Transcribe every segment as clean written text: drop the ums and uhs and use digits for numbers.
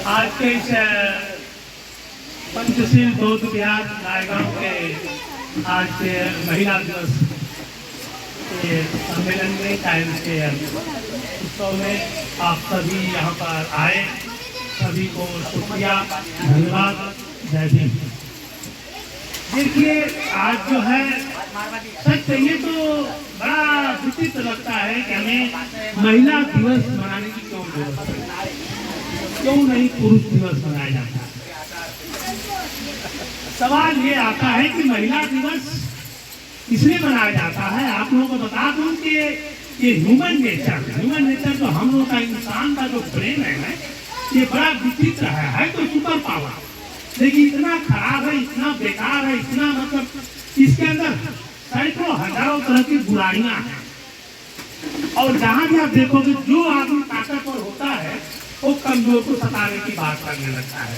आज के इस पंचशील बौद्ध विहार रायगांव के आज के महिला दिवस के सम्मेलन में कायम के उत्सव में आप सभी यहाँ पर आए, सभी को शुक्रिया, धन्यवाद, जय भीम। देखिए आज जो है सच कहिए तो बड़ा विचित्र लगता है कि हमें महिला दिवस मनाने की क्यों जरूरत है, क्यों नहीं पुरुष दिवस मनाया जाता है। सवाल ये आता है कि महिला दिवस इसलिए मनाया जाता है। आप लोगों को बता दूं कि ये ह्यूमन नेचर तो हम लोग का, इंसान का जो ब्रेन है ना, ये बड़ा विचित्र है तो सुपर पावर, लेकिन इतना खराब है, इतना बेकार है, इतना मतलब इसके अंदर सैकड़ों हजारों तरह की बुराइयां हैं। और जहां भी आप देखोगे जो आदमी ताकतवर होता है वो कमजोर को सताने की बात करने लगता है।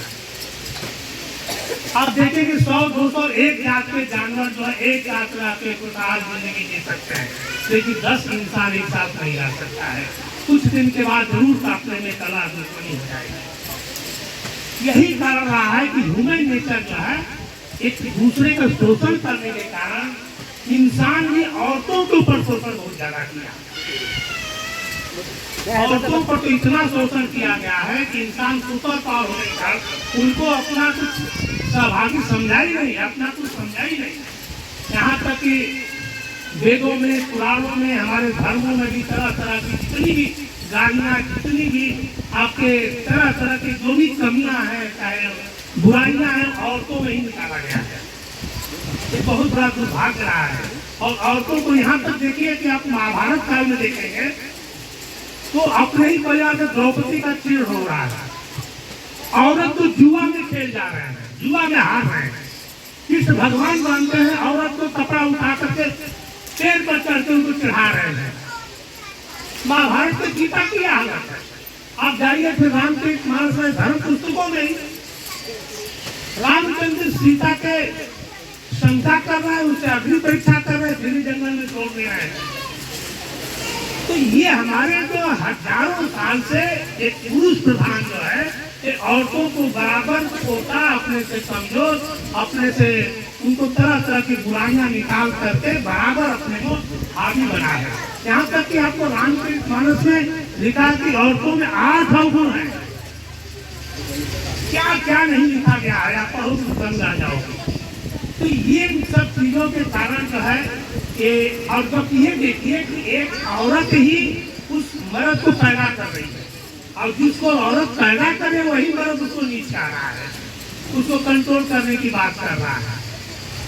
आप देखेंगे 100-200 एक जात के जानवर जो है एक जात में आपके खुशहाल जिंदगी जी सकते हैं, लेकिन 10 इंसान एक साथ नहीं रह सकता है। कुछ दिन के बाद जरूर काटने में कला दुश्मनी हो जाएगी। यही कारण रहा है कि ह्यूमन नेचर जो है एक दूसरे का शोषण करने के कारण इंसान ने औरतों के ऊपर शोषण बहुत ज्यादा किया। औरतों पर तो इतना शोषण किया गया है कि इंसान सुपर पावर होने के कारण उनको अपना कुछ सहभागी समझा ही नहीं, अपना कुछ समझा ही नहीं। यहाँ तक कि वेदों में, पुराणों में, हमारे धर्मों में भी तरह तरह की जितनी भी गालियाँ, जितनी भी आपके तरह तरह की जो भी कमियां हैं, चाहे बुराइयां हैं, औरतों में ही निकाला गया है। ये बहुत बड़ा दुर्भाग्य रहा है। और औरतों को यहाँ तक देखिए कि आप महाभारत काल में देखेंगे तो अपने ही परिवार से द्रौपदी का चीड़ हो रहा है। औरत तो जुआ में खेल जा रहे हैं, जुआ में हार रहे हैं। कृष्ण भगवान मानते हैं औरत को कपड़ा उठा करके पेड़ पर चढ़ते उनको चढ़ा रहे हैं। महाभारत में गीता की हालत है। आप जाइए फिर रामचरित मानस में, धर्म पुस्तकों में रामचंद्र सीता के शंका कर रहे हैं, उससे अग्नि परीक्षा कर रहे हैं, फिर जंगल में छोड़ दे रहे हैं। तो ये हमारे जो हजारों साल से एक पुरुष प्रधान जो है, ये औरतों को बराबर छोटा, अपने से कमजोर, अपने से उनको तरह तरह की बुराइयां निकाल करके बराबर अपने को हावी बना है। यहाँ तक कि आपको रामचरित मानस में लिखा कि औरतों में 8 अवगुण है। क्या क्या नहीं लिखा गया है, आप बहुत तंग आ जाओगे। तो ये सब चीजों के कारण जो है कि, और जब ये देखिए कि एक औरत ही उस मर्द को पैदा कर रही है, और जिसको औरत पैदा करे वही मर्द उसको नीचे आ रहा है, उसको कंट्रोल करने की बात कर रहा है।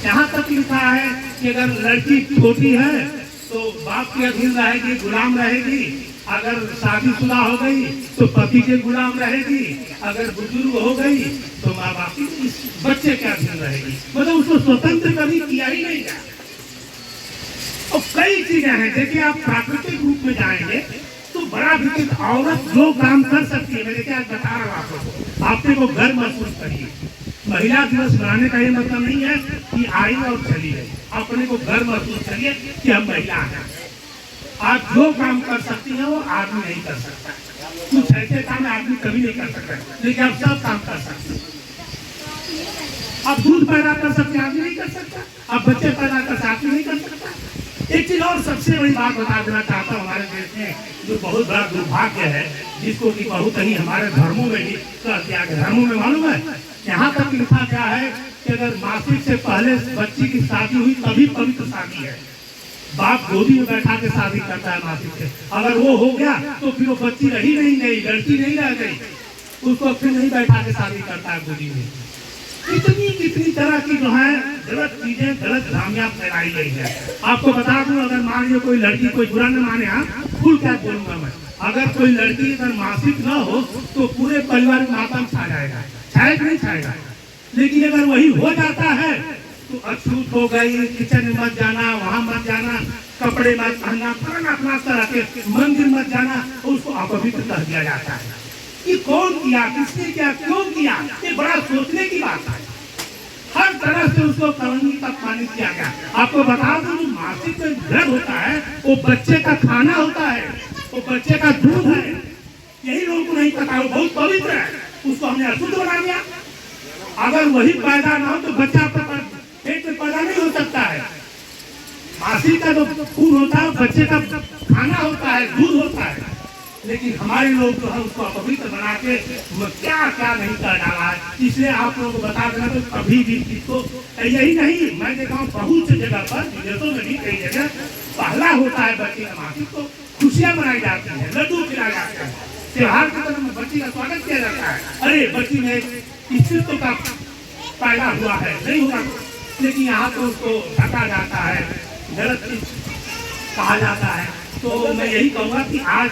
यहाँ तक लिखा है कि अगर लड़की छोटी है तो बाप के अधीन रहेगी, गुलाम रहेगी। अगर शादीशुदा हो गई तो पति के गुलाम रहेगी। अगर बुजुर्ग हो गई तो माँ बाप इस बच्चे के अधीन रहेगी। मतलब उसको स्वतंत्र कभी किया ही नहीं गया। और कई चीजें हैं, देखिए आप प्राकृतिक रूप में जाएंगे तो बड़ा विचित्र, औरत जो काम कर सकती है, मैं देखिए आज बता रहा हूँ आपको, आपने को गर्व महसूस करिए। महिला दिवस मनाने का ये मतलब नहीं है कि आई और चली गई। अपने को गर्व महसूस करिए कि हम महिला हैं। आप जो काम कर सकती हैं वो आदमी नहीं कर सकता। कुछ ऐसे काम आदमी कभी नहीं कर सकता, लेकिन आप सब काम कर सकते हैं। आप दूध पैदा कर सकते हैं, आदमी नहीं कर सकता। आप बच्चे पैदा कर सकते, आदमी नहीं कर सकता। एक चीज और सबसे बड़ी बात बता देना चाहता हूँ, हमारे देश में जो बहुत बड़ा दुर्भाग्य है, जिसको कि बहुत ही हमारे धर्मों में भी कर दिया गया। धर्मों में मालूम है यहाँ तक लिखा गया है कि अगर मासिक से पहले बच्ची की शादी हुई तभी पवित्र शादी है। बाप गोदी में बैठा के शादी करता है मासिक से, अगर वो हो गया तो फिर वो बच्ची रही नहीं गई, लड़की नहीं रह गई, उसको फिर नहीं बैठा के शादी करता है गोदी में। कितनी तरह की जो है गलत चीजें, गलत भ्रामियां फैलाई गई है। आपको बता दूं, अगर मान लीजिए कोई लड़की, कोई बुरा न माने, हाँ फुल क्या बोलूंगा मैं, अगर कोई लड़की अगर मासिक न हो तो पूरे परिवार में मातम छा जाएगा, छाएगा नहीं छाएगा। लेकिन अगर वही हो जाता है तो अछूत हो गई, किचन में मत जाना, वहां मत जाना, कपड़े मत पहनना, फलाना तरह के, मंदिर मत जाना, उसको अपवित्र कर दिया जाता है। ये कौन किया, किसने किया, क्यों किया, ये बड़ा सोचने की बात है। हर तरह से उसको कलंगी तक पानी किया गया। आपको बता दूं, मासिक में ब्लड होता है, वो बच्चे का खाना होता है, वो बच्चे का दूध है। यही लोगों को नहीं पता, वो बहुत पवित्र है। उसको हमने अशुद्ध बना दिया। अगर वही पैदा ना हो तो बच्चा पेट में पैदा नहीं हो सकता है। मासी का जो खून होता है बच्चे का खाना होता है, दूध होता है, लेकिन हमारे लोग जो है उसको अपवित्र बना के क्या क्या नहीं कर डाला है। इसलिए आप लोगों को बता देना, तो कभी भी इसको यही नहीं, मैं देखा हूँ बहुत सी जगह पर, विदेशों में भी कई जगह पहला होता है बच्चे का मासिक, तो खुशियां मनाई जाती हैं, लड्डू खिलाए जाते हैं, त्योहार के तरह में बच्ची का स्वागत किया जाता है। अरे बच्ची में स्थित्व का पैदा हुआ है, नहीं हुआ, लेकिन यहाँ तो उसको ढका जाता है, गलत चीज कहा जाता है। तो मैं यही कहूँगा कि आज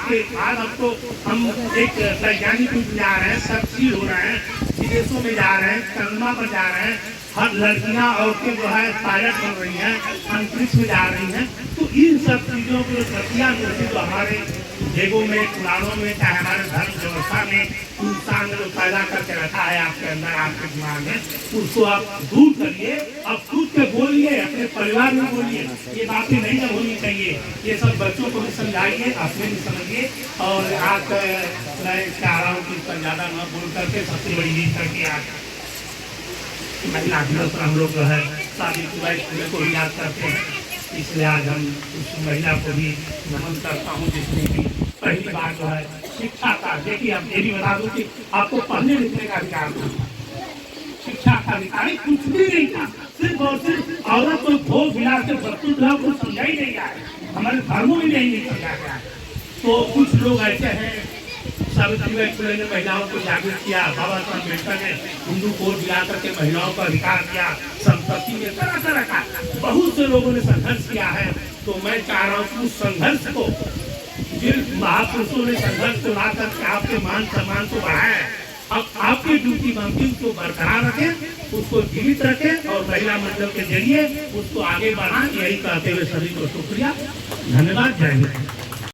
अब तो हम एक वैज्ञानिक रूप जा रहे हैं, सक्रिय हो रहे हैं, विदेशों में जा रहे हैं, चंद्रमा पर जा रहे हैं, हर लड़कियां औरतें जो है पायलट बन रही हैं, अंतरिक्ष में जा रही हैं। तो इन सब चीज़ों को प्रक्रिया जो हमारे देवों में, पुराणों में, चाहे हमारे धर्म व्यवस्था में इंसान ने जो पैदा करके रखा है आपके अंदर, आपके दिमाग में, उसको आप दूर करिए। अब खुद के बोलिए, अपने परिवार में बोलिए, ये बातें नहीं ना होनी चाहिए। ये सब बच्चों को भी समझाइए, अपने भी समझिए। और आज मैं चाह रहा हूँ कि इस पर ज़्यादा न बोल करके सबसे बड़ी चीज करके आज महिला दिवस पर हम लोग जो है सावित्रीबाई फुले को भी याद करते हैं। इसलिए आज हम उस महिला को भी नमन करता हूँ जिसने की पहली बार जो है शिक्षा का, देखिए अब ये भी बता दूँ कि आपको पढ़ने लिखने का अधिकार था, शिक्षा का अधिकार कुछ भी नहीं था, सिर्फ और सिर्फ औरत को भोग विलास के वस्तु जो है वो समझा ही नहीं गया है, हमारे धर्मों में नहीं समझा गया है। तो कुछ लोग ऐसे हैं, सावित्रीबाई फुले ने महिलाओं को जागृत किया, बाबा साहब अम्बेडकर ने हिंदू कोड दिला करके महिलाओं का अधिकार दिया, संपत्ति में तरह तरह का बहुत से लोगों ने संघर्ष किया है। तो मैं चाह रहा हूँ कि उस संघर्ष को, जिन महापुरुषों ने संघर्ष को ला करके आपके मान सम्मान को बढ़ाया, अब आपकी ड्यूटी बनती है उसको बरकरार रखें, उसको जीवित रखें और महिला मंडल के जरिए उसको आगे बढ़ाएं। यही कहते हुए सभी को शुक्रिया, धन्यवाद, जय हिंद।